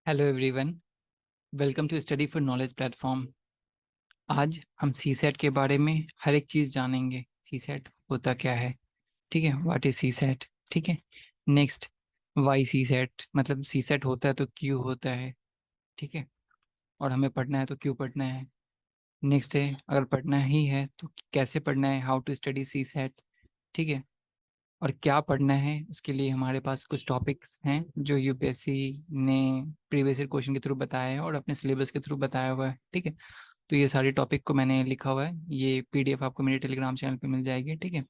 Hello everyone, welcome to study for knowledge platform. आज हम सी set के बारे में हर एक चीज़ जानेंगे। सी सेट होता क्या है, ठीक है, व्हाट इज सी सेट, ठीक है। नेक्स्ट, वाई सी सेट, मतलब सी सेट होता है तो क्यों होता है, ठीक है, और हमें पढ़ना है तो क्यों पढ़ना है। नेक्स्ट है, अगर पढ़ना ही है तो कैसे पढ़ना है, how to study CSAT, ठीक है। और क्या पढ़ना है उसके लिए हमारे पास कुछ टॉपिक्स हैं जो यूपीएससी ने प्रीवियस ईयर क्वेश्चन के थ्रू बताया है और अपने सिलेबस के थ्रू बताया हुआ है, ठीक है। तो ये सारे टॉपिक को मैंने लिखा हुआ है, ये पीडीएफ आपको मेरे टेलीग्राम चैनल पे मिल जाएगी, ठीक है।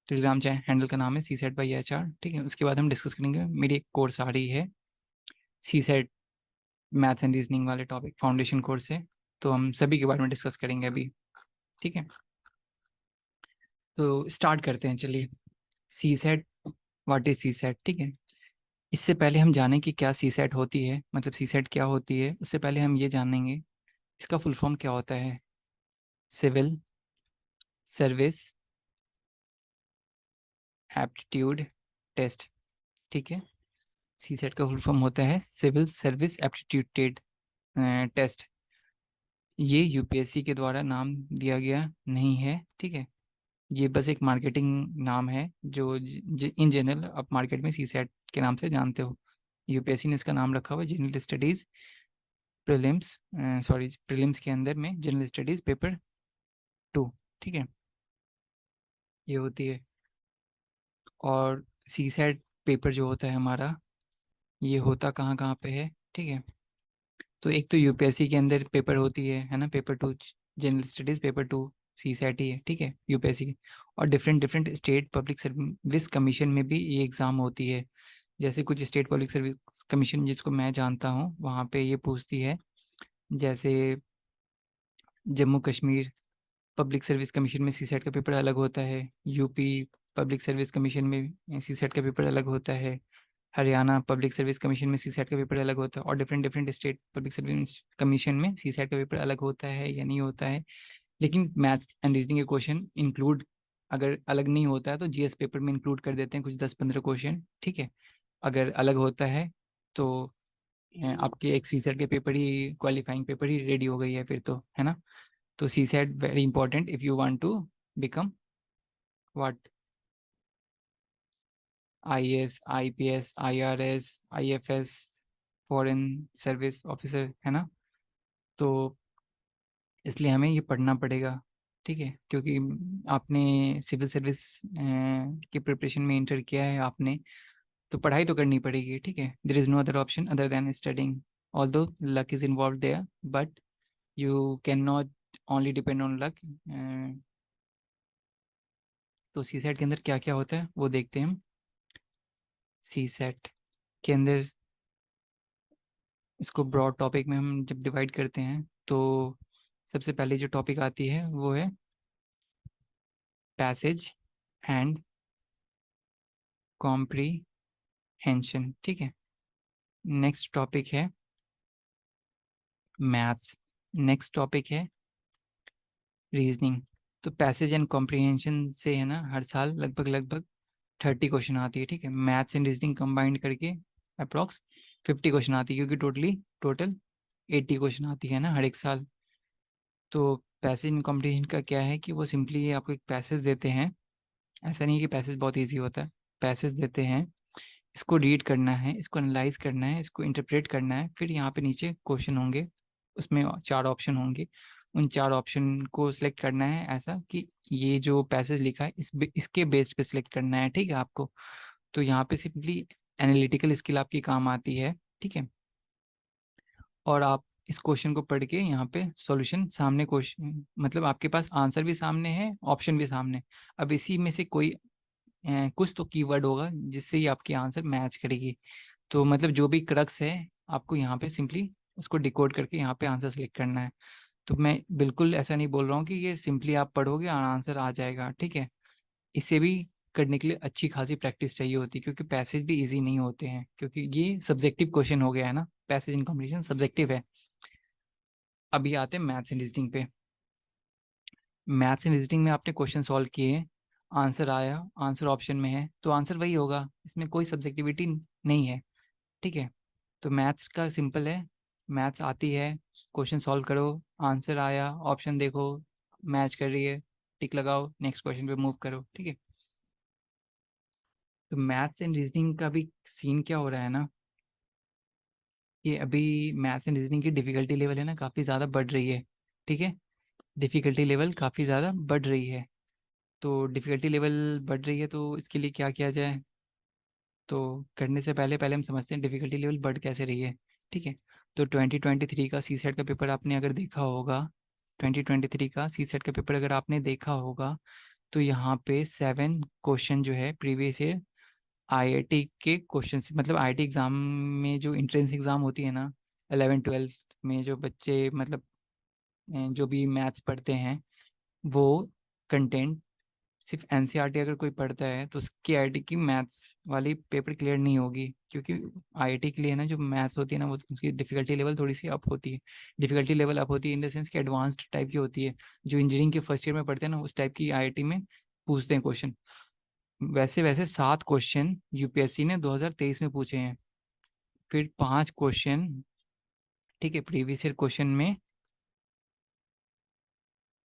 टेलीग्राम चैनल हैंडल का नाम है CSAT by H R, ठीक है। उसके बाद हम डिस्कस करेंगे, मेरी एक कोर्स आ रही है सी सेट मैथ्स एंड रीजनिंग वाले टॉपिक, फाउंडेशन कोर्स है, तो हम सभी के बारे में डिस्कस करेंगे अभी, ठीक है। तो स्टार्ट करते हैं, चलिए। CSAT, what is CSAT, ठीक है। इससे पहले हम जानें कि क्या सी सेट होती है, मतलब सी सेट क्या होती है, उससे पहले हम ये जानेंगे इसका फुल फॉर्म क्या होता है। सिविल सर्विस एप्टीट्यूड टेस्ट, ठीक है। सी सेट का फुल फॉर्म होता है सिविल सर्विस एप्टीट्यूड टेस्ट। ये यूपीएससी के द्वारा नाम दिया गया नहीं है, ठीक है। ये बस एक मार्केटिंग नाम है जो इन जनरल आप मार्केट में सी सेट के नाम से जानते हो। यूपीएससी ने इसका नाम रखा हुआ है general studies prelims, sorry prelims के अंदर में जनरल स्टडीज पेपर 2, ठीक है, ये होती है। और सी सेट पेपर जो होता है हमारा, ये होता कहाँ कहाँ पे है, ठीक है। तो एक तो यूपीएससी के अंदर पेपर होती है ना, पेपर 2 जनरल स्टडीज पेपर 2 सी सेट ही है, ठीक है, यूपीएससी की। और different different state public service commission में भी ये एग्ज़ाम होती है। जैसे कुछ स्टेट पब्लिक सर्विस कमीशन जिसको मैं जानता हूँ वहाँ पे ये पूछती है, जैसे Jammu Kashmir public service commission में सी सेट का पेपर अलग होता है, यूपी पब्लिक सर्विस कमीशन में सी सेट का पेपर अलग होता है, हरियाणा पब्लिक सर्विस कमीशन में सी सेट का पेपर अलग होता है, और different different state public service commission में सी सेट का पेपर अलग होता है या नहीं होता है। लेकिन मैथ्स एंड रीजनिंग के क्वेश्चन इंक्लूड, अगर अलग नहीं होता है तो जीएस पेपर में इंक्लूड कर देते हैं कुछ 10-15 क्वेश्चन, ठीक है। अगर अलग होता है तो आपके एक सी सेट के पेपर ही, क्वालिफाइंग पेपर ही रेडी हो गई है फिर तो, है ना। तो CSAT very important if you want to become what, IAS IPS IRS IFS, foreign service officer, है ना। तो इसलिए हमें ये पढ़ना पड़ेगा, ठीक है, क्योंकि आपने सिविल सर्विस की प्रिपरेशन में इंटर किया है आपने, तो पढ़ाई तो करनी पड़ेगी, ठीक है। There is no other option other than studying, although luck is involve there, but you can not only depend on luck. तो सी सेट के अंदर क्या क्या होता है वो देखते हैं हम। सी सेट के अंदर इसको ब्रॉड टॉपिक में हम जब डिवाइड करते हैं तो सबसे पहले जो टॉपिक आती है वो है पैसेज एंड कॉम्प्रीहेंशन, ठीक है। नेक्स्ट टॉपिक है मैथ्स, नेक्स्ट टॉपिक है रीजनिंग। तो पैसेज एंड कॉम्प्रीहेंशन से है ना हर साल लगभग लगभग 30 क्वेश्चन आती है, ठीक है। मैथ्स एंड रीजनिंग कंबाइंड करके अप्रॉक्स 50 क्वेश्चन आती है, क्योंकि टोटल 80 क्वेश्चन आती है ना हर एक साल। तो पैसेज एंड कॉम्प्रीहेंशन का क्या है कि वो सिंपली आपको एक पैसेज देते हैं, ऐसा नहीं है कि पैसेज बहुत ईजी होता है, पैसेज देते हैं, इसको रीड करना है, इसको एनालाइज करना है, इसको इंटरप्रेट करना है, फिर यहाँ पे नीचे क्वेश्चन होंगे, उसमें 4 ऑप्शन होंगे, उन 4 ऑप्शन को सिलेक्ट करना है, ऐसा कि ये जो पैसेज लिखा है इसके बेस्ड पे सिलेक्ट करना है, ठीक है आपको। तो यहाँ पे सिंपली एनालिटिकल स्किल आपकी काम आती है, ठीक है। और आप इस क्वेश्चन को पढ़ के यहाँ पे सॉल्यूशन सामने, क्वेश्चन मतलब आपके पास आंसर भी सामने है, ऑप्शन भी सामने। अब इसी में से कोई कुछ तो कीवर्ड होगा जिससे ही आपकी आंसर मैच करेगी। तो मतलब जो भी क्रक्स है आपको यहाँ पे सिंपली उसको डिकोड करके यहाँ पे आंसर सेलेक्ट करना है। तो मैं बिल्कुल ऐसा नहीं बोल रहा हूँ कि ये सिंपली आप पढ़ोगे और आंसर आ जाएगा, ठीक है। इसे भी करने के लिए अच्छी खासी प्रैक्टिस चाहिए होती है, क्योंकि पैसेज भी इजी नहीं होते हैं, क्योंकि ये सब्जेक्टिव क्वेश्चन हो गया है ना, पैसेज इन कॉम्पिटिशन सब्जेक्टिव है। अभी आते हैं मैथ्स एंड रीजनिंग पे। मैथ्स एंड रीजनिंग में आपने क्वेश्चन सॉल्व किए, आंसर आया, आंसर ऑप्शन में है तो आंसर वही होगा, इसमें कोई सब्जेक्टिविटी नहीं है, ठीक है। तो मैथ्स का सिंपल है, मैथ्स आती है, क्वेश्चन सॉल्व करो, आंसर आया, ऑप्शन देखो, मैच कर रही है, टिक लगाओ, नेक्स्ट क्वेश्चन पे मूव करो, ठीक है। तो मैथ्स एंड रीजनिंग का भी सीन क्या हो रहा है ना, कि अभी मैथ्स एंड रीजनिंग की डिफ़िकल्टी लेवल है ना काफ़ी ज़्यादा बढ़ रही है, ठीक है। डिफ़िकल्टी लेवल काफ़ी ज़्यादा बढ़ रही है। तो डिफ़िकल्टी लेवल बढ़ रही है, तो इसके लिए क्या किया जाए? तो करने से पहले पहले हम समझते हैं डिफ़िकल्टी लेवल बढ़ कैसे रही है, ठीक है। तो 2023 का सीसेट का पेपर आपने अगर देखा होगा, 2023 का सीसेट का पेपर अगर आपने देखा होगा, तो यहाँ पे 7 क्वेश्चन जो है प्रीवियस ईयर आईआईटी के क्वेश्चन से, मतलब आईआईटी एग्ज़ाम में जो एंट्रेंस एग्ज़ाम होती है ना, 11th-12th में जो बच्चे मतलब जो भी मैथ्स पढ़ते हैं, वो कंटेंट सिर्फ एनसीईआरटी अगर कोई पढ़ता है तो उसकी आईआईटी की मैथ्स वाली पेपर क्लियर नहीं होगी, क्योंकि आईआईटी के लिए ना जो मैथ्स होती है ना, वो उसकी डिफ़िकल्टी लेवल थोड़ी सी अप होती है। डिफ़िकल्टी लेवल अप होती है इन द सेंस कि एडवांस्ड टाइप की होती है, जो इंजीनियरिंग के फर्स्ट ईयर में पढ़ते हैं ना, उस टाइप की आईआईटी में पूछते हैं क्वेश्चन। वैसे वैसे 7 क्वेश्चन यूपीएससी ने 2023 में पूछे हैं, फिर 5 क्वेश्चन, ठीक है, प्रीवियस ईयर क्वेश्चन में,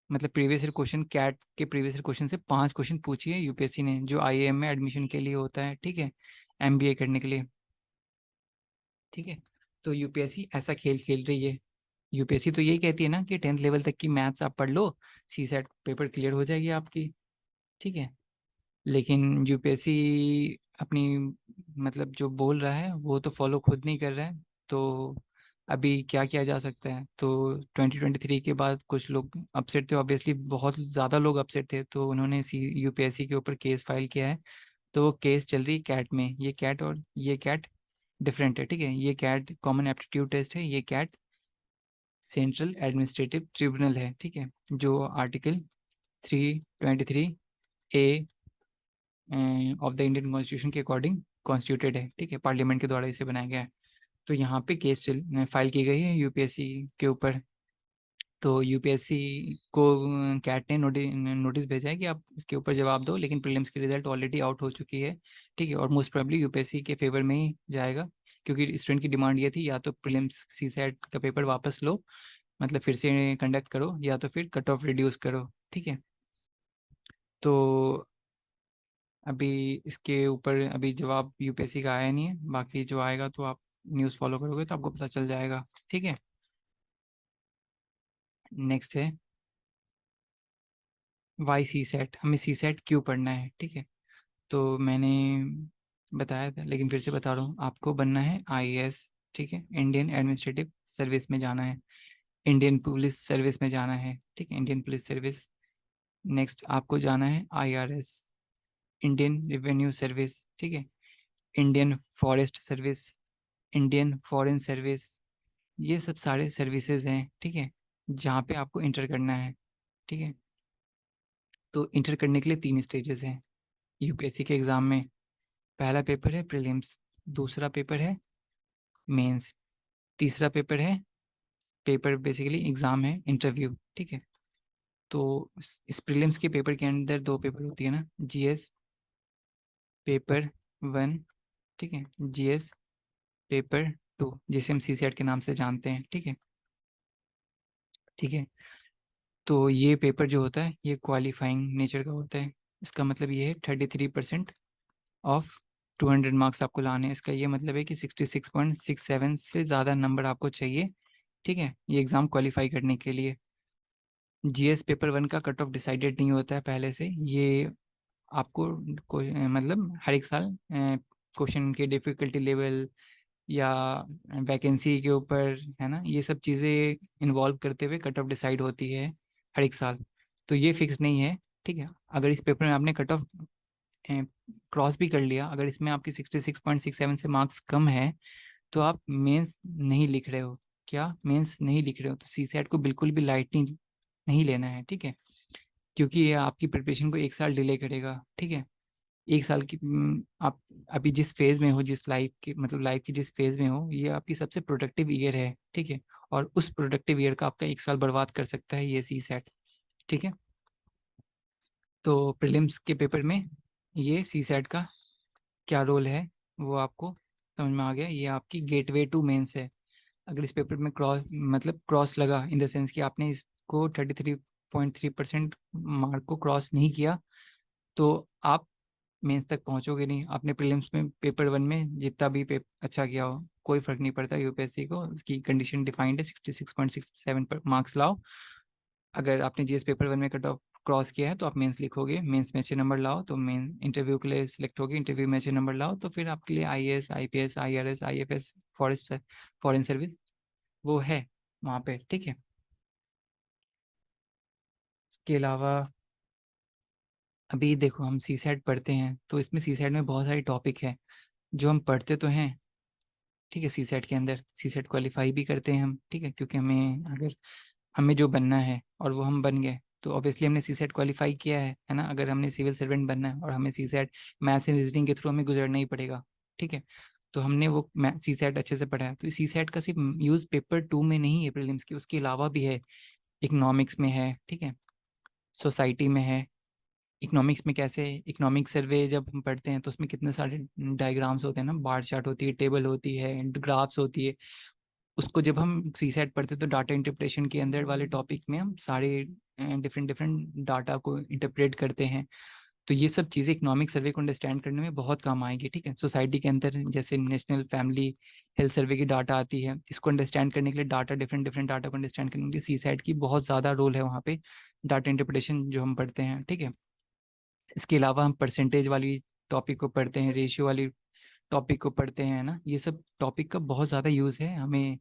मतलब प्रीवियस ईयर क्वेश्चन, कैट के प्रीवियस ईयर क्वेश्चन से 5 क्वेश्चन पूछी है यूपीएससी ने, जो आईआईएम में एडमिशन के लिए होता है, ठीक है, एमबीए करने के लिए, ठीक है। तो यूपीएससी ऐसा खेल खेल रही है। यूपीएससी तो यही कहती है ना कि 10th लेवल तक की मैथ्स आप पढ़ लो, सीसेट पेपर क्लियर हो जाएगी आपकी, ठीक है। लेकिन यूपीएससी अपनी मतलब जो बोल रहा है वो तो फॉलो खुद नहीं कर रहा है। तो अभी क्या किया जा सकता है? तो 2023 के बाद कुछ लोग अपसेट थे, ऑब्वियसली बहुत ज़्यादा लोग अपसेट थे, तो उन्होंने यूपीएससी के ऊपर केस फाइल किया है। तो वो केस चल रही कैट में, ये कैट और ये कैट डिफरेंट है, ठीक है। ये कैट कॉमन एप्टीट्यूड टेस्ट है, ये कैट सेंट्रल एडमिनिस्ट्रेटिव ट्रिब्यूनल है, ठीक है, जो article 323A of the Indian constitution के अकॉर्डिंग कॉन्स्टिट्यूटेड है, ठीक है, पार्लियामेंट के द्वारा इसे बनाया गया है। तो यहाँ पे केस फाइल की गई है यूपीएससी के ऊपर। तो यूपीएससी को कैट ने नोटिस भेजा है कि आप इसके ऊपर जवाब दो, लेकिन प्रीलिम्स की रिजल्ट ऑलरेडी आउट हो चुकी है, ठीक है, और मोस्ट प्रोबेबली यूपीएससी के फेवर में ही जाएगा, क्योंकि स्टूडेंट की डिमांड ये थी या तो प्रीलिम्स सीसेट का पेपर वापस लो, मतलब फिर से कंडक्ट करो, या तो फिर कट ऑफ रिड्यूस करो, ठीक है। तो अभी इसके ऊपर अभी जवाब यूपीएससी का आया नहीं है, बाकी जो आएगा तो आप न्यूज़ फॉलो करोगे तो आपको पता चल जाएगा, ठीक है। नेक्स्ट है वाई सी सेट, हमें सी सेट क्यों पढ़ना है, ठीक है। तो मैंने बताया था, लेकिन फिर से बता रहा हूँ, आपको बनना है आईएएस, ठीक है, इंडियन एडमिनिस्ट्रेटिव सर्विस में जाना है, इंडियन पुलिस सर्विस में जाना है, ठीक है, इंडियन पुलिस सर्विस। नेक्स्ट आपको जाना है आईआरएस, इंडियन रेवेन्यू सर्विस, ठीक है, Indian forest service, Indian foreign service. ये सब सारे सर्विसेज हैं, ठीक है, जहाँ पे आपको इंटर करना है, ठीक है। तो इंटर करने के लिए 3 स्टेजेस हैं यूपीएससी के एग्ज़ाम में। पहला पेपर है प्रीलिम्स, दूसरा पेपर है मेंस, तीसरा पेपर है, पेपर बेसिकली एग्ज़ाम है, इंटरव्यू, ठीक है। तो इस प्रीलिम्स के पेपर के अंदर 2 पेपर होती है ना, जीएस पेपर 1, ठीक है, जीएस पेपर 2, जिसे हम सीसेट के नाम से जानते हैं, ठीक है, ठीक है। तो ये पेपर जो होता है ये क्वालिफाइंग नेचर का होता है। इसका मतलब ये है 33% ऑफ 200 मार्क्स आपको लाने हैं। इसका ये मतलब है कि 66.67 से ज़्यादा नंबर आपको चाहिए, ठीक है, ये एग्ज़ाम क्वालिफाई करने के लिए। जीएस पेपर 1 का कट ऑफ डिसाइडेड नहीं होता है पहले से, ये आपको मतलब हर एक साल क्वेश्चन के डिफ़िकल्टी लेवल या वैकेंसी के ऊपर, है ना, ये सब चीज़ें इन्वॉल्व करते हुए कट ऑफ डिसाइड होती है हर एक साल। तो ये फिक्स नहीं है, ठीक है। अगर इस पेपर में आपने कट ऑफ क्रॉस भी कर लिया, अगर इसमें आपकी 66.67 से मार्क्स कम है, तो आप मेंस नहीं लिख रहे हो, क्या मेंस नहीं लिख रहे हो, तो सीसेट को बिल्कुल भी लाइट नहीं लेना है, ठीक है, क्योंकि ये आपकी प्रिपरेशन को 1 साल डिले करेगा, ठीक है। 1 साल की आप अभी जिस फेज़ में हो, जिस लाइफ के मतलब लाइफ की जिस फेज़ में हो, ये आपकी सबसे प्रोडक्टिव ईयर है, ठीक है, और उस प्रोडक्टिव ईयर का आपका 1 साल बर्बाद कर सकता है ये सीसेट, ठीक है। तो प्रीलिम्स के पेपर में ये सीसेट का क्या रोल है वो आपको समझ में आ गया? ये आपकी गेटवे टू मेंस है। अगर इस पेपर में क्रॉस लगा इन द सेंस कि आपने इसको 33.3% मार्क को क्रॉस नहीं किया, तो आप मेंस तक पहुंचोगे नहीं। आपने प्रीलिम्स में पेपर 1 में जितना भी अच्छा किया हो, कोई फर्क नहीं पड़ता। यूपीएससी को उसकी कंडीशन डिफाइंड है, 66.67 पर मार्क्स लाओ। अगर आपने जीएस पेपर 1 में कट ऑफ क्रॉस किया है तो आप मेंस लिखोगे, मेंस में अच्छे नंबर लाओ तो मेन इंटरव्यू के लिए सिलेक्ट होगी, इंटरव्यू में अच्छे नंबर लाओ तो फिर आपके लिए IAS, IPS, IRS, IFS, forest foreign service वो है वहाँ पे, ठीक है। इसके अलावा अभी देखो, हम सी सेट पढ़ते हैं तो इसमें सी सेट में बहुत सारे टॉपिक है जो हम पढ़ते तो हैं, ठीक है। सी सेट के अंदर सी सेट क्वालिफाई भी करते हैं हम, ठीक है, क्योंकि अगर हमें जो बनना है और वो हम बन गए तो ऑब्वियसली हमने सी सेट क्वालिफाई किया है ना। अगर हमने सिविल सर्वेंट बनना है और हमें सी सेट मैथ्स एंड रीजनिंग के थ्रू हमें गुजरना ही पड़ेगा, ठीक है। तो हमने वो सी सेट अच्छे से पढ़ा है, तो सी सेट का सिर्फ यूज़ पेपर 2 में नहीं है प्रीलिम्स की, उसके अलावा भी है। इकोनॉमिक्स में है, ठीक है, सोसाइटी में है। इकोनॉमिक्स में कैसे, इकोनॉमिक सर्वे जब हम पढ़ते हैं तो उसमें कितने सारे डायग्राम्स होते हैं ना, बार चार्ट होती है, टेबल होती है, ग्राफ्स होती है। उसको जब हम सी सेट पढ़ते हैं तो डाटा इंटरप्रिटेशन के अंदर वाले टॉपिक में हम सारे डिफरेंट डिफरेंट डाटा को इंटरप्रेट करते हैं। तो ये सब चीज़ें इकोनॉमिक सर्वे को अंडरस्टैंड करने में बहुत काम आएगी, ठीक है। सोसाइटी के अंदर जैसे नेशनल फैमिली हेल्थ सर्वे की डाटा आती है, इसको अंडरस्टैंड करने के लिए डाटा, डिफरेंट डिफरेंट डाटा को अंडरस्टैंड करने के लिए सी सेट की बहुत ज़्यादा रोल है वहाँ पे, डाटा इंटरप्रिटेशन जो हम पढ़ते हैं, ठीक है। इसके अलावा हम परसेंटेज वाली टॉपिक को पढ़ते हैं, रेशियो वाली टॉपिक को पढ़ते हैं ना। ये सब टॉपिक का बहुत ज़्यादा यूज़ है हमें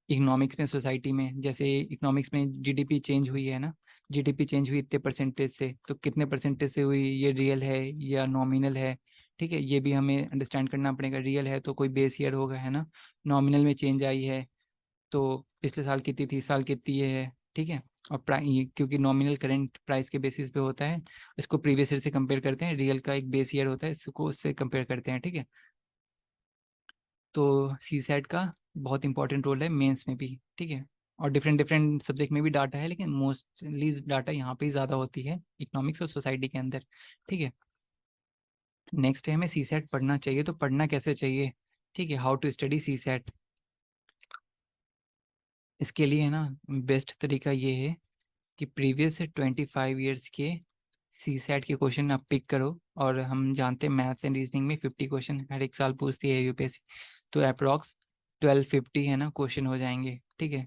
इकोनॉमिक्स में, सोसाइटी में। जैसे इकोनॉमिक्स में जीडीपी चेंज हुई है ना, जीडीपी चेंज हुई इतने परसेंटेज से, तो कितने परसेंटेज से हुई, ये रियल है या नॉमिनल है, ठीक है। ये भी हमें अंडरस्टैंड करना पड़ेगा। रियल है तो कोई बेस ईयर होगा, है ना। नॉमिनल में चेंज आई है तो पिछले साल कितनी थी, इस साल कितनी है, ठीक है। और क्योंकि नॉमिनल करंट प्राइस के बेसिस पे होता है, इसको प्रीवियस ईयर से कंपेयर करते हैं। रियल का एक बेस ईयर होता है, इसको उससे कंपेयर करते हैं, ठीक है। तो सी सेट का बहुत इंपॉर्टेंट रोल है मेंस में भी, ठीक है। और डिफरेंट डिफरेंट सब्जेक्ट में भी डाटा है, लेकिन मोस्टली डाटा यहाँ पे ही ज़्यादा होती है, इकोनॉमिक्स और सोसाइटी के अंदर, ठीक है। नेक्स्ट है, हमें सी सेट पढ़ना चाहिए तो पढ़ना कैसे चाहिए, ठीक है। How to study CSAT. इसके लिए है ना, बेस्ट तरीका ये है कि प्रीवियस 25 ईयर्स के सी सेट के क्वेश्चन आप पिक करो। और हम जानते हैं मैथ्स एंड रीजनिंग में 50 क्वेश्चन हर एक साल पूछती है यूपीएससी, तो अप्रॉक्स 1250 है ना क्वेश्चन हो जाएंगे, ठीक है।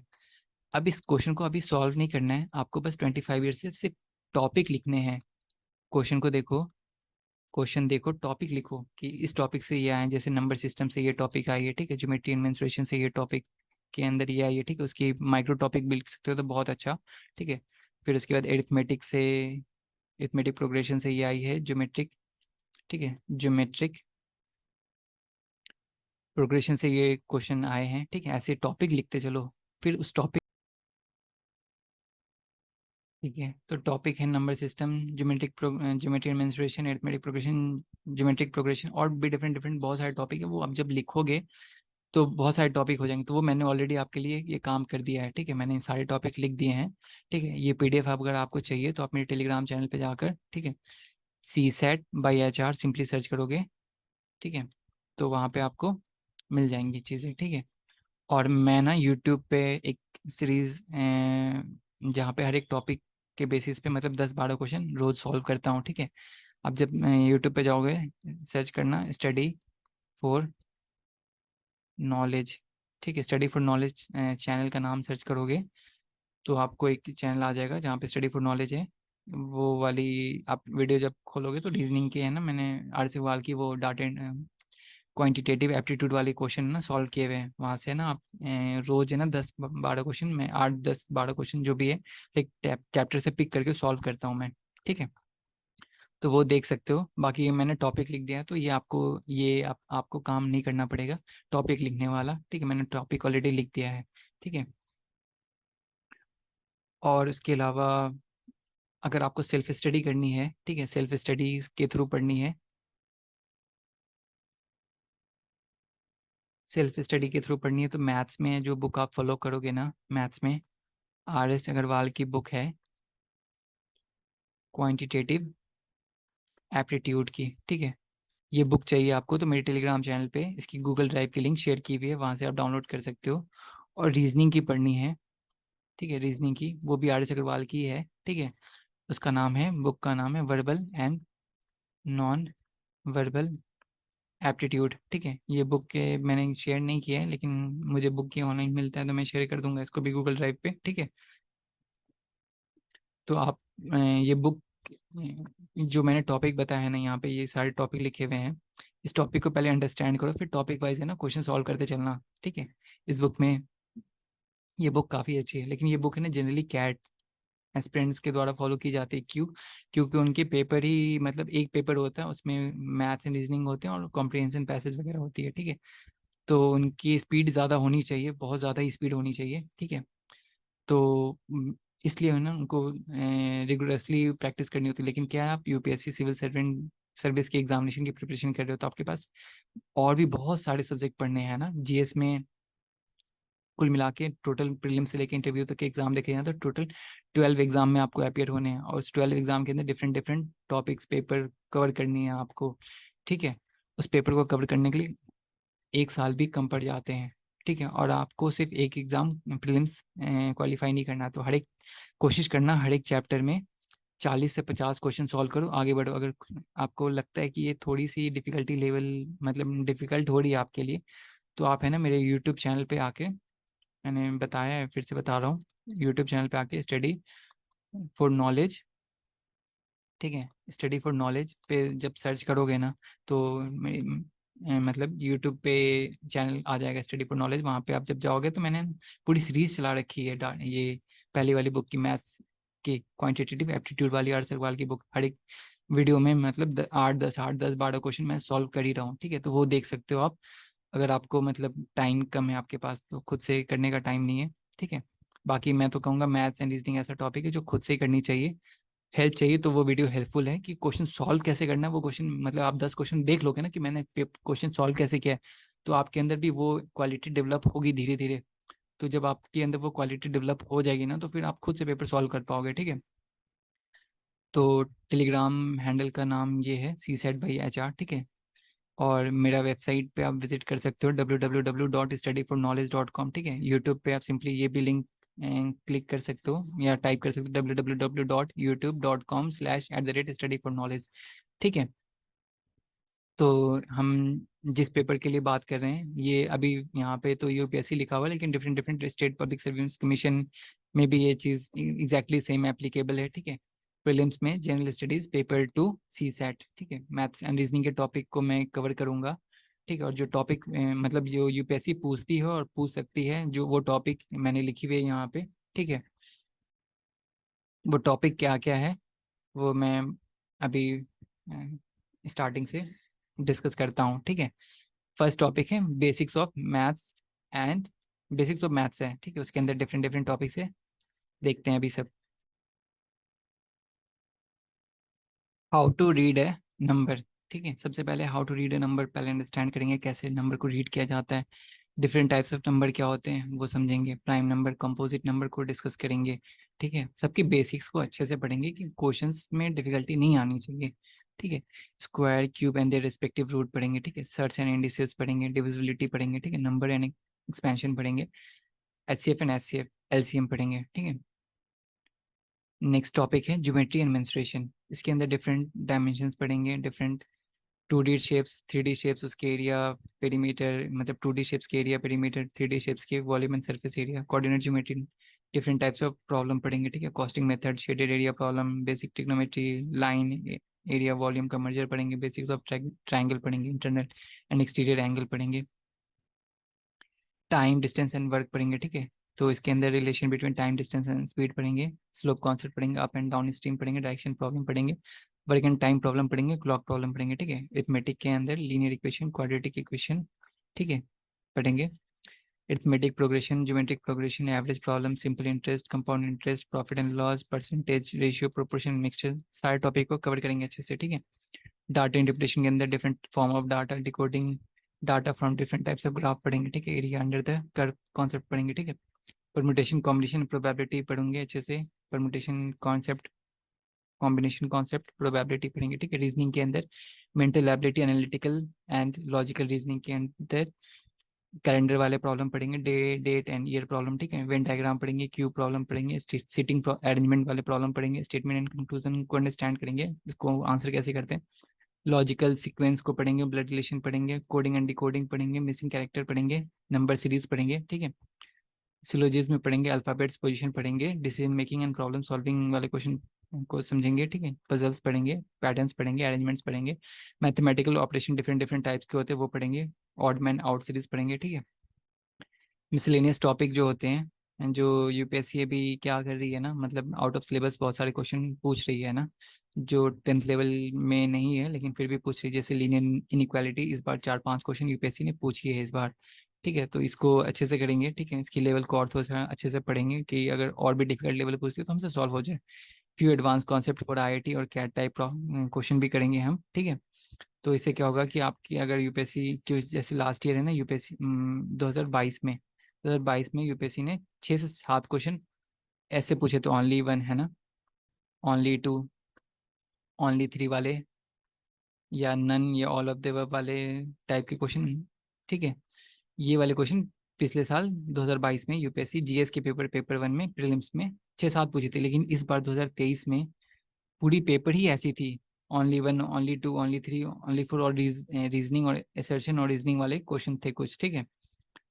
अब इस क्वेश्चन को अभी सॉल्व नहीं करना है आपको, बस 25 ईयर्स से सिर्फ टॉपिक लिखने हैं। क्वेश्चन को देखो, क्वेश्चन देखो, टॉपिक लिखो कि इस टॉपिक से ये आए, जैसे नंबर सिस्टम से ये टॉपिक आई है, ठीक है। ज्योमेट्री एंड मेंसुरेशन से ये टॉपिक के अंदर ये आई है, ठीक है। उसकी माइक्रो टॉपिक भी लिख सकते हो तो बहुत अच्छा, ठीक है। फिर उसके बाद एरिथमेटिक से, एरिथमेटिक प्रोग्रेशन से ये आई है ज्योमेट्रिक, ठीक है। ज्योमेट्रिक प्रोग्रेशन से ये क्वेश्चन आए हैं, ठीक है। ऐसे टॉपिक लिखते चलो। फिर उस टॉपिक, ठीक है, तो टॉपिक है number system, geometry mensuration, arithmetic progression, geometric progression, और भी डिफरेंट डिफरेंट बहुत सारे टॉपिक है। वो आप जब लिखोगे तो बहुत सारे टॉपिक हो जाएंगे। तो वो मैंने ऑलरेडी आपके लिए ये काम कर दिया है, ठीक है। मैंने सारे टॉपिक लिख दिए हैं, ठीक है। ये पीडीएफ अगर आपको चाहिए तो आप मेरे टेलीग्राम चैनल पे जाकर, ठीक है, CSAT by HR simply search करोगे, ठीक है, तो वहाँ पे आपको मिल जाएंगी चीज़ें, ठीक है। और मैं ना यूट्यूब पे एक सीरीज़ जहाँ पे हर एक टॉपिक के बेसिस पे मतलब 10-12 क्वेश्चन रोज सॉल्व करता हूँ, ठीक है। अब जब यूट्यूब पे जाओगे, सर्च करना स्टडी फॉर नॉलेज, ठीक है। स्टडी फॉर नॉलेज चैनल का नाम सर्च करोगे तो आपको एक चैनल आ जाएगा जहाँ पे स्टडी फॉर नॉलेज है। वो वाली आप वीडियो जब खोलोगे तो रीजनिंग के है ना, मैंने आर की वो डाटा क्वांटिटेटिव एप्टीट्यूड वाले क्वेश्चन ना सॉल्व किए हुए हैं। वहाँ से ना आप रोज है ना 10-12 क्वेश्चन, मैं 8-10-12 क्वेश्चन जो भी है एक चैप्टर से पिक करके सॉल्व करता हूँ मैं, ठीक है। तो वो देख सकते हो। बाकी ये मैंने टॉपिक लिख दिया है तो ये आपको, आपको काम नहीं करना पड़ेगा टॉपिक लिखने वाला, ठीक है। मैंने टॉपिक ऑलरेडी लिख दिया है, ठीक है। और इसके अलावा अगर आपको सेल्फ स्टडी करनी है, ठीक है, सेल्फ स्टडी के थ्रू पढ़नी है, सेल्फ स्टडी के थ्रू पढ़नी है तो मैथ्स में जो बुक आप फॉलो करोगे ना, मैथ्स में RS अग्रवाल की बुक है क्वांटिटेटिव एप्टीट्यूड की, ठीक है। ये बुक चाहिए आपको तो मेरे टेलीग्राम चैनल पे इसकी गूगल ड्राइव की लिंक शेयर की हुई है, वहाँ से आप डाउनलोड कर सकते हो। और रीजनिंग की पढ़नी है, ठीक है, रीजनिंग की, वो भी आर एस अग्रवाल की है, ठीक है। उसका नाम है, बुक का नाम है verbal and non verbal aptitude, ठीक है। ये बुक के मैंने शेयर नहीं किया है, लेकिन मुझे बुक की ऑनलाइन मिलता है तो मैं शेयर कर दूंगा इसको भी गूगल ड्राइव पे, ठीक है। तो आप ये बुक, जो मैंने टॉपिक बताया है ना यहाँ पे, ये सारे टॉपिक लिखे हुए हैं, इस टॉपिक को पहले अंडरस्टैंड करो, फिर टॉपिक वाइज है ना क्वेश्चन सॉल्व करते चलना, ठीक है। इस बुक में, ये बुक काफ़ी अच्छी है, लेकिन ये बुक है ना जनरली कैट एस्पिरेंट्स के द्वारा फॉलो की जाती है, क्यों? क्योंकि उनके पेपर ही, मतलब एक पेपर होता है उसमें मैथ्स एंड रीजनिंग होते हैं और कॉम्प्रिहेंशन पैसेज वगैरह होती है, ठीक है। तो उनकी स्पीड ज़्यादा होनी चाहिए, बहुत ज़्यादा ही स्पीड होनी चाहिए, ठीक है। तो इसलिए है ना उनको रिगुलसली प्रैक्टिस करनी होती है। लेकिन क्या है, आप यूपीएससी सिविल सर्वेंट सर्विस की एग्जामिनेशन की प्रिपरेशन कर रहे हो तो आपके पास और भी बहुत सारे सब्जेक्ट पढ़ने हैं ना। जीएस में कुल मिला के टोटल प्रीलिम से लेके इंटरव्यू तक के एग्जाम देखे जाए तो टोटल 12 एग्जाम में आपको अपियर होने हैं, और उस 12 एग्जाम के अंदर different different topics paper cover करनी है आपको, ठीक है। उस पेपर को कवर करने के लिए 1 साल भी कम पड़ जाते हैं, ठीक है। और आपको सिर्फ एक एग्ज़ाम प्रीलिम्स क्वालिफाई नहीं करना, तो हर एक कोशिश करना हर एक चैप्टर में 40 से 50 क्वेश्चन सॉल्व करो, आगे बढ़ो। अगर आपको लगता है कि ये थोड़ी सी डिफ़िकल्टी लेवल, मतलब डिफ़िकल्ट हो रही है आपके लिए, तो आप है ना मेरे यूट्यूब चैनल पे आके, मैंने बताया है फिर से बता रहा हूँ, यूट्यूब चैनल पे आके स्टडी फॉर नॉलेज, ठीक है, स्टडी फॉर नॉलेज पे जब सर्च करोगे ना तो मतलब यूट्यूब पे चैनल आ जाएगा स्टडी फॉर नॉलेज। वहाँ पे आप जब जाओगे तो मैंने पूरी सीरीज चला रखी है, ये पहली वाली बुक की मैथ्स की क्वांटिटेटिव एप्टीट्यूड वाली आर सरवाल की बुक, हर एक वीडियो में मतलब 8 10 क्वेश्चन मैं सॉल्व कर ही रहा हूँ, ठीक है। तो वो देख सकते हो आप, अगर आपको मतलब टाइम कम है आपके पास तो खुद से करने का टाइम नहीं है, ठीक है। बाकी मैं तो कहूँगा मैथ्स एंड रीजनिंग ऐसा टॉपिक है जो खुद से ही करनी चाहिए। हेल्प चाहिए तो वो वीडियो हेल्पफुल है, कि क्वेश्चन सॉल्व कैसे करना है वो क्वेश्चन, मतलब आप 10 क्वेश्चन देख लोगे ना कि मैंने क्वेश्चन सॉल्व कैसे किया है, तो आपके अंदर भी वो क्वालिटी डेवलप होगी धीरे धीरे। तो जब आपके अंदर वो क्वालिटी डेवलप हो जाएगी ना तो फिर आप खुद से पेपर सॉल्व कर पाओगे, ठीक है। तो टेलीग्राम हैंडल का नाम ये है CSET/HR, ठीक है। और मेरा वेबसाइट पे आप विजिट कर सकते हो www.studyforknowledge.com, ठीक है। यूट्यूब पे आप सिंपली ये भी लिंक क्लिक कर सकते हो या टाइप कर सकते हो www.youtube.com/@studyforknowledge, ठीक है। तो हम जिस पेपर के लिए बात कर रहे हैं, ये अभी यहाँ पे तो यूपीएससी लिखा हुआ है, लेकिन different different state public service commission में भी ये चीज़ एग्जैक्टली सेम एप्लीकेबल है, ठीक है। प्रीलिम्स में जनरल स्टडीज पेपर 2 CSET, ठीक है, मैथ्स एंड रीजनिंग के टॉपिक को मैं कवर करूँगा, ठीक है। और जो टॉपिक मतलब जो यूपीएससी पूछती है और पूछ सकती है, जो वो टॉपिक मैंने लिखी हुई है यहाँ पे, ठीक है। वो टॉपिक क्या क्या है वो मैं अभी स्टार्टिंग से डिस्कस करता हूँ, ठीक है। फर्स्ट टॉपिक है basics of maths and basics of maths है, ठीक है। उसके अंदर डिफरेंट डिफरेंट टॉपिक्स है, देखते हैं अभी सब। How to read a number, ठीक है। सबसे पहले how to read a number पहले अंडरस्टैंड करेंगे, कैसे नंबर को रीड किया जाता है, डिफरेंट टाइप्स ऑफ नंबर क्या होते हैं वो समझेंगे, प्राइम नंबर कंपोजिट नंबर को डिस्कस करेंगे, ठीक है। सबकी बेसिक्स को अच्छे से पढ़ेंगे कि क्वेश्चंस में डिफिकल्टी नहीं आनी चाहिए, ठीक है। Square cube and their respective root पढ़ेंगे, ठीक है। सर्च एंड इंडिसेस पढ़ेंगे, डिविजिबिलिटी पढ़ेंगे, ठीक है। नंबर एंड एक्सपेंशन पढ़ेंगे, HCF एंड SCF LCM पढ़ेंगे, ठीक है। नेक्स्ट टॉपिक है ज्योमेट्री एंड मेंस्ट्रुएशन, इसके अंदर डिफरेंट डायमेंशंस पढ़ेंगे, different 2D shapes 3D shapes, उसके एरिया पेरीमीटर, मतलब 2D शेप्स के एरिया पेरीमीटर, 3D शेप्स के volume and surface area, coordinate geometry, different types of problem पढ़ेंगे, ठीक है। Costing method, shaded area problem, basic trigonometry, line area volume का merger पढ़ेंगे, बेसिक्स ऑफ ट्रायंगल पढ़ेंगे, इंटरनल एंड एक्सटीरियर एंगल पढ़ेंगे, time distance and work पढ़ेंगे, ठीक है। तो इसके अंदर relation between time distance and speed पढ़ेंगे, स्लोप कॉन्सेप्ट पढ़ेंगे, अप एंड डाउन स्ट्रीम पढ़ेंगे, डायरेक्शन प्रॉब्लम पढ़ेंगे, वर्क एंड टाइम प्रॉब्लम पढ़ेंगे, क्लॉक प्रॉब्लम पढ़ेंगे, ठीक है। अरिथमेटिक के अंदर लीनियर इक्वेशन, क्वाड्रेटिक इक्वेशन, ठीक है, पढ़ेंगे। Arithmetic progression, geometric progression, average problem, simple interest, compound interest, profit and loss, percentage, ratio, proportion, mixture, सारे टॉपिक को कवर करेंगे अच्छे से, ठीक है। डाटा इंटरप्रिटेशन के अंदर different form of data, decoding data from different types of graph पढ़ेंगे, ठीक है। Area under the curve concept पढ़ेंगे, ठीक है। परमुटेशन कॉम्बिनेशन प्रोबेबिलिटी पढ़ेंगे अच्छे से, permutation concept, combination concept, probability पढ़ेंगे, ठीक है। रीजनिंग के अंदर mental ability, analytical and logical reasoning के अंदर कैलेंडर वाले प्रॉब्लम पढ़ेंगे, डेट एंड ईयर प्रॉब्लम, ठीक है। वेन डायग्राम पढ़ेंगे, क्यूब प्रॉब्लम पढ़ेंगे, सीटिंग अरेंजमेंट वाले प्रॉब्लम पढ़ेंगे, स्टेटमेंट एंड कंक्लूजन को अंडरस्टैंड करेंगे, इसको आंसर कैसे करते हैं, लॉजिकल सीक्वेंस को पढ़ेंगे, ब्लड रिलेशन पढ़ेंगे, कोडिंग एंड डिकोडिंग पढ़ेंगे, मिसिंग कैरेक्टर पढ़ेंगे, नंबर सीरीज पढ़ेंगे, ठीक है। सिलोजिज्म में पढ़ेंगे, अल्फाबेट्स पोजीशन पढ़ेंगे, decision making and problem solving वाले क्वेश्चन को समझेंगे, ठीक है। पजल्स पढ़ेंगे, पैटर्न्स पढ़ेंगे, अरेंजमेंट्स पढ़ेंगे, mathematical operation different different types के होते हैं वो पढ़ेंगे, ऑड मैन आउट सीरीज पढ़ेंगे, ठीक है। मिसलेनियस टॉपिक जो होते हैं, जो यूपीएससी अभी क्या कर रही है ना, मतलब आउट ऑफ सिलेबस बहुत सारे क्वेश्चन पूछ रही है ना, जो 10th लेवल में नहीं है लेकिन फिर भी पूछ रही है, जैसे लीनियर इनइक्वालिटी इस बार 4-5 क्वेश्चन यूपीएससी ने पूछी है इस बार, ठीक है। तो इसको अच्छे से करेंगे, ठीक है। इसकी लेवल को और थोड़ा सा अच्छे से पढ़ेंगे कि अगर और भी डिफिकल्ट लेवल पूछती है तो हमसे सॉल्व हो जाए। Few advance concept for IIT और कैट टाइप क्वेश्चन भी करेंगे हम, ठीक है। तो इससे क्या होगा कि आपकी अगर यूपीएससी जो जैसे लास्ट ईयर है ना, यूपीएससी 2022 में यूपीएससी ने 6 से 7 क्वेश्चन ऐसे पूछे, तो ओनली वन है ना, ओनली टू, ओनली थ्री वाले, या नन, या ऑल ऑफ द अबव वाले टाइप के क्वेश्चन, ठीक है। ये वाले क्वेश्चन पिछले साल 2022 में यूपीएससी जीएस के पेपर 1 में प्रीलिम्स में 6-7 पूछे थे, लेकिन इस बार 2023 में पूरी पेपर ही ऐसी थी, only one, only two, only three, only four, और रीजनिंग और एसर्शन और रीजनिंग वाले क्वेश्चन थे कुछ, ठीक है।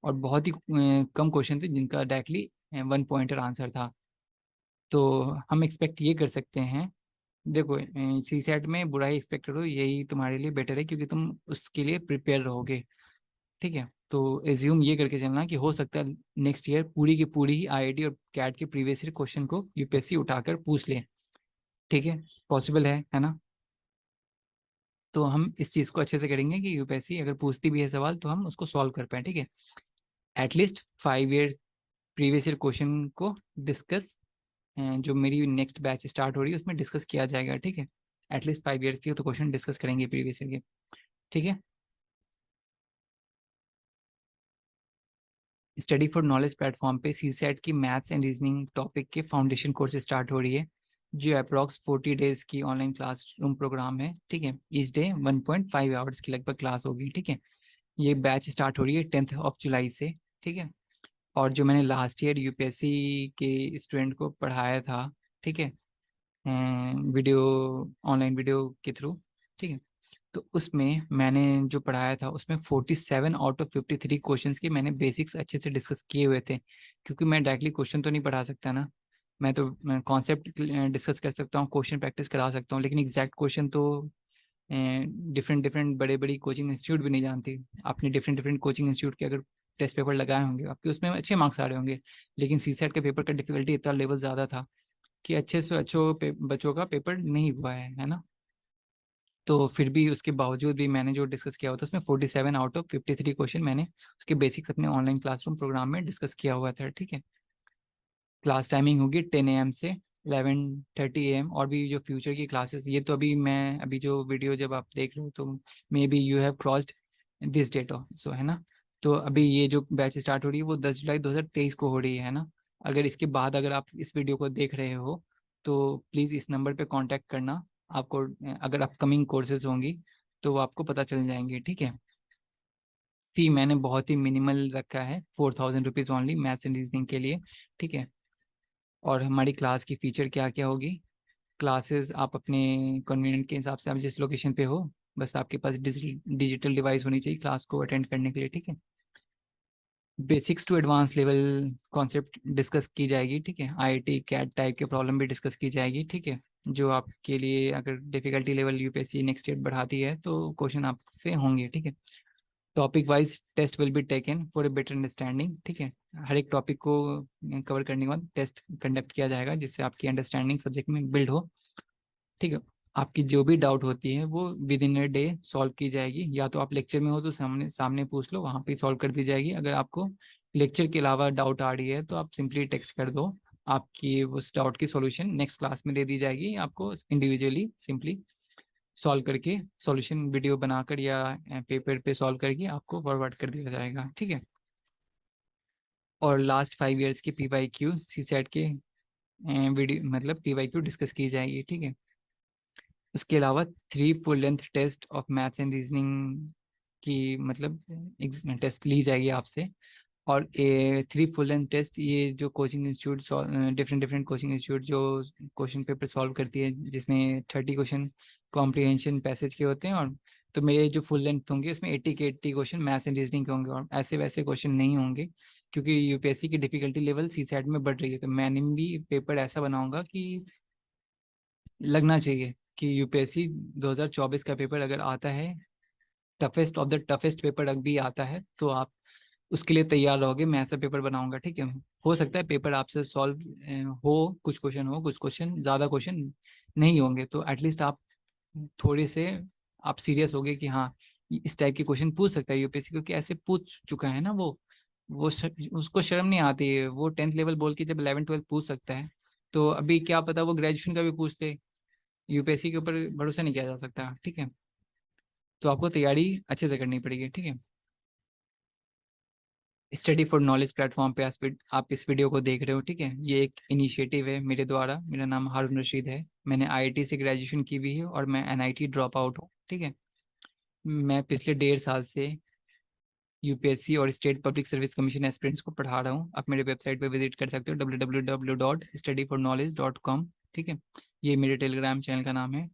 और बहुत ही कम क्वेश्चन थे जिनका डायरेक्टली 1 पॉइंटर आंसर था। तो हम एक्सपेक्ट ये कर सकते हैं, देखो सी सेट में बुरा ही एक्सपेक्ट करो, यही तुम्हारे लिए बेटर है क्योंकि तुम उसके लिए प्रिपेयर रहोगे, ठीक है। तो एज्यूम ये करके चलना कि हो सकता है नेक्स्ट ईयर पूरी की पूरी ही आईआईटी और कैट के प्रीवियस ईयर क्वेश्चन को यूपीएससी उठाकर पूछ ले, ठीक है। पॉसिबल है ना। तो हम इस चीज़ को अच्छे से करेंगे कि यूपीएससी अगर पूछती भी है सवाल तो हम उसको सॉल्व कर पाए, ठीक है। At least 5 year previous year question को डिस्कस, जो मेरी नेक्स्ट बैच स्टार्ट हो रही है उसमें डिस्कस किया जाएगा, ठीक है। एटलीस्ट 5 ईयर्स की तो क्वेश्चन डिस्कस करेंगे प्रीवियस ईयर के, ठीक है। स्टडी फॉर नॉलेज प्लेटफॉर्म पे सी सेट की मैथ्स एंड रीजनिंग टॉपिक के फाउंडेशन कोर्स स्टार्ट हो रही है, जो अप्रॉक्स 40 डेज की ऑनलाइन क्लासरूम प्रोग्राम है, ठीक है। इस डे 1.5 आवर्स की लगभग क्लास होगी, ठीक है। ये बैच स्टार्ट हो रही है 10th ऑफ जुलाई से, ठीक है। और जो मैंने लास्ट ईयर यूपीएससी के स्टूडेंट को पढ़ाया था, ठीक है, वीडियो, ऑनलाइन वीडियो के थ्रू, ठीक है। तो उसमें मैंने जो पढ़ाया था उसमें 47 आउट ऑफ 53 क्वेश्चंस के मैंने बेसिक्स अच्छे से डिस्कस किए हुए थे, क्योंकि मैं डायरेक्टली क्वेश्चन तो नहीं पढ़ा सकता ना, मैं तो कॉन्सेप्ट डिस्कस कर सकता हूँ, क्वेश्चन प्रैक्टिस करा सकता हूँ, लेकिन एग्जैक्ट क्वेश्चन तो डिफरेंट डिफरेंट बड़े बड़ी कोचिंग इंस्टीट्यूट भी नहीं जानती। आपने डिफरेंट डिफरेंट कोचिंग इंस्टीट्यूट के अगर टेस्ट पेपर लगाए होंगे आपके उसमें अच्छे मार्क्स आ रहे होंगे, लेकिन सी सेट के पेपर का डिफिकल्टी इतना लेवल ज़्यादा था कि अच्छे से अच्छे बच्चों का पेपर नहीं हुआ है ना। तो फिर भी उसके बावजूद भी मैंने जो डिस्कस किया हुआ था उसमें 47 आउट ऑफ 53 क्वेश्चन मैंने उसके बेसिक्स अपने ऑनलाइन क्लासरूम प्रोग्राम में डिस्कस किया हुआ था, ठीक है। क्लास टाइमिंग होगी 10 AM से 11:30 AM, और भी जो फ्यूचर की क्लासेस, ये तो अभी मैं अभी जो वीडियो जब आप देख रहे हो तो maybe you have crossed this date so, है ना। तो अभी ये जो बैच स्टार्ट हो रही है वो 10 जुलाई 2023 को हो रही है ना। अगर इसके बाद अगर आप इस वीडियो को देख रहे हो तो प्लीज़ इस नंबर पे कांटेक्ट करना, आपको अगर अपकमिंग कोर्सेज होंगी तो वो आपको पता चल जाएंगे, ठीक है। फी मैंने बहुत ही मिनिमल रखा है, 4000 rupees only maths and reasoning के लिए, ठीक है। और हमारी क्लास की फीचर क्या क्या होगी, क्लासेस आप अपने कन्वीनियंट के हिसाब से, आप जिस लोकेशन पे हो बस आपके पास डिजिटल डिवाइस होनी चाहिए क्लास को अटेंड करने के लिए, ठीक है। Basics to advance level concept discuss की जाएगी, ठीक है। आईआईटी कैट टाइप के प्रॉब्लम भी डिस्कस की जाएगी, ठीक है। जो आपके लिए अगर difficulty level UPSC next year बढ़ाती है तो क्वेश्चन आपसे होंगे, ठीक है। Topic wise test will be taken for a better understanding, ठीक है। हर एक टॉपिक को कवर करने के बाद टेस्ट कंडक्ट किया जाएगा जिससे आपकी अंडरस्टैंडिंग सब्जेक्ट में बिल्ड हो, ठीक है। आपकी जो भी डाउट होती है वो with in a day solve की जाएगी, या तो आप लेक्चर में हो तो सामने सामने पूछ लो, वहाँ पे सॉल्व कर दी जाएगी। अगर आपको लेक्चर के अलावा डाउट आ रही है तो आप सिंपली टेक्स्ट कर दो, आपकी उस डाउट की सॉल्यूशन नेक्स्ट क्लास में दे दी जाएगी, आपको इंडिविजुअली सिंपली सॉल्व करके सॉल्यूशन वीडियो बनाकर या पेपर पे सॉल्व करके आपको फॉरवर्ड कर दिया जाएगा, ठीक है। और लास्ट 5 ईयर्स की P Y Q CSAT video वीडियो मतलब पी वाई क्यू डिस्कस की जाएगी, ठीक है। उसके अलावा 3 full length test of maths and reasoning की मतलब टेस्ट ली जाएगी आपसे। और 3 फुल लेंथ टेस्ट, ये जो coaching institute, different different coaching institute जो क्वेश्चन पेपर सॉल्व करती है, जिसमें 30 क्वेश्चन कॉम्प्रिहेंशन पैसेज के होते हैं, और तो मेरे जो फुल लेंथ होंगे इसमें 80 के 80 क्वेश्चन मैथ्स एंड रीजनिंग के होंगे, और ऐसे वैसे क्वेश्चन नहीं होंगे, क्योंकि यूपीएससी की डिफिकल्टी लेवल सी सेट में बढ़ रही है। तो मैंने भी पेपर ऐसा बनाऊंगा कि लगना चाहिए कि यूपीएससी 2024 का पेपर अगर आता है, toughest of the toughest paper अगर भी आता है, तो आप उसके लिए तैयार रहोगे। मैं ऐसा पेपर बनाऊंगा, ठीक है। हो सकता है पेपर आपसे सॉल्व हो, कुछ क्वेश्चन हो, कुछ क्वेश्चन, ज़्यादा क्वेश्चन नहीं होंगे, तो एटलीस्ट आप थोड़े से आप सीरियस होगे कि हाँ, इस टाइप के क्वेश्चन पूछ सकता है यूपीएससी, क्योंकि ऐसे पूछ चुका है ना उसको शर्म नहीं आती है, वो 10th लेवल बोल के जब 11 12 पूछ सकता है, तो अभी क्या पता वो ग्रेजुएशन का भी पूछ ले। यूपीएससी के ऊपर भरोसा नहीं किया जा सकता, ठीक है। तो आपको तैयारी अच्छे से करनी पड़ेगी, ठीक है। स्टडी फॉर नॉलेज प्लेटफॉर्म पे आप इस वीडियो को देख रहे हो, ठीक है। ये एक इनिशिएटिव है मेरे द्वारा। मेरा नाम हारून रशीद है, मैंने आईआईटी से ग्रेजुएशन की हुई है, और मैं एनआईटी ड्रॉप आउट हूँ, ठीक है। मैं पिछले 1.5 साल से यूपीएससी और state public service commission aspirants को पढ़ा रहा हूँ। आप मेरे वेबसाइट पे विजिट कर सकते हो, www.studyforknowledge.com, ठीक है। ये मेरे टेलीग्राम चैनल का नाम है,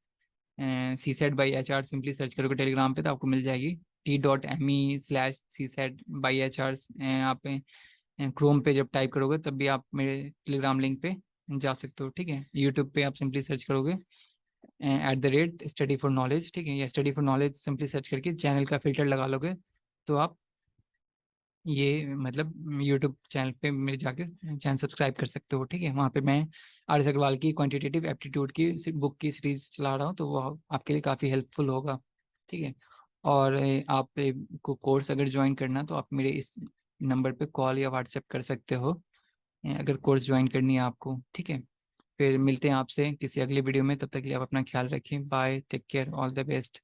CSET/HR, सिंपली सर्च करोगे टेलीग्राम पे तो आपको मिल जाएगी। t.me/CSET/HR। आप क्रोम पे जब टाइप करोगे तब भी आप मेरे टेलीग्राम लिंक पे जा सकते हो, ठीक है। यूट्यूब पे आप सिंपली सर्च करोगे @study4knowledge, ठीक है, या study for knowledge simply search करके चैनल का फिल्टर लगा लोगे, तो आप ये मतलब यूट्यूब चैनल पे मेरे जाके चैनल सब्सक्राइब कर सकते हो, ठीक है। वहाँ पे मैं आर.एस. अग्रवाल की क्वांटिटेटिव एप्टीट्यूड की बुक की सीरीज चला रहा हूँ, तो वो आपके लिए काफ़ी हेल्पफुल होगा, ठीक है। और आप को कोर्स अगर ज्वाइन करना तो आप मेरे इस नंबर पे कॉल या व्हाट्सएप कर सकते हो, अगर कोर्स ज्वाइन करनी है आपको, ठीक है। फिर मिलते हैं आपसे किसी अगले वीडियो में, तब तक के लिए आप अपना ख्याल रखें। Bye, take care, all the best.